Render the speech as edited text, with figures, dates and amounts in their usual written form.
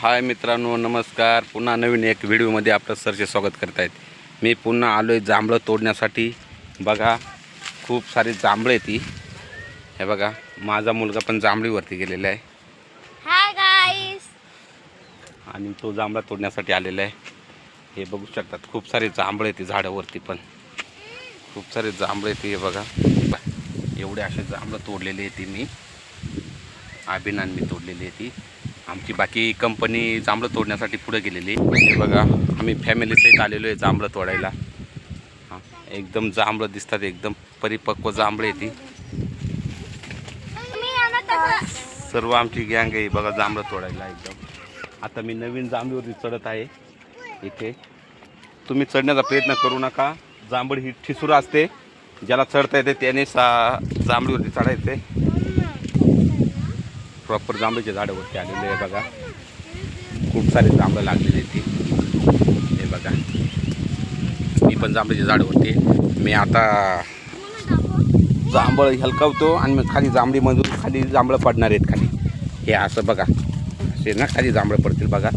हाय मित्रांनो, नमस्कार. पुन्हा नवीन एक व्हिडिओमध्ये आपलं सरचे स्वागत करत आहेत. मी पुन्हा आलो आहे जांभळं तोडण्यासाठी. बघा, खूप सारी जांभळे ती. हे बघा, माझा मुलगा पण जांभळीवरती गेलेला आहे. Hi guys. आणि तो जांभळा तोडण्यासाठी आलेला आहे. हे बघू शकतात, खूप सारे जांभळे ती झाडावरती पण खूप सारे जांभळे ती. हे बघा, एवढे असे जांभळं तोडलेले आहे ती. मी अभिनंदन तोडलेली आहे ती. आमची बाकी कंपनी जांभळं तोडण्यासाठी पुढे गेलेली. हे बघा, आम्ही फॅमिलीसहित आलेलो आहे जांभळं तोडायला. हां, एकदम जांभळं दिसतात, एकदम परिपक्व जांभळे ती. सर्व आमची गँग आहे बघा जांभळं तोडायला एकदम. आता मी नवीन जांभळीवरती चढत आहे. इथे तुम्ही चढण्याचा प्रयत्न करू नका. जांभळ ही ठिसूर असते, ज्याला चढता येते त्याने जांभळीवरती चढायचे. प्रॉपर जांभळीच्या झाडावरती आलेले आहे बघा. खूप सारे जांभळं लागलेले ती. हे बघा, मी पण जांभळीच्या झाडावरती. मी आता जांभळ हलकावतो आणि मग खाली जांभळीमधून खाली जांभळं पडणार आहेत खाली. हे असं बघा, असे ना खाली जांभळं पडतील बघा.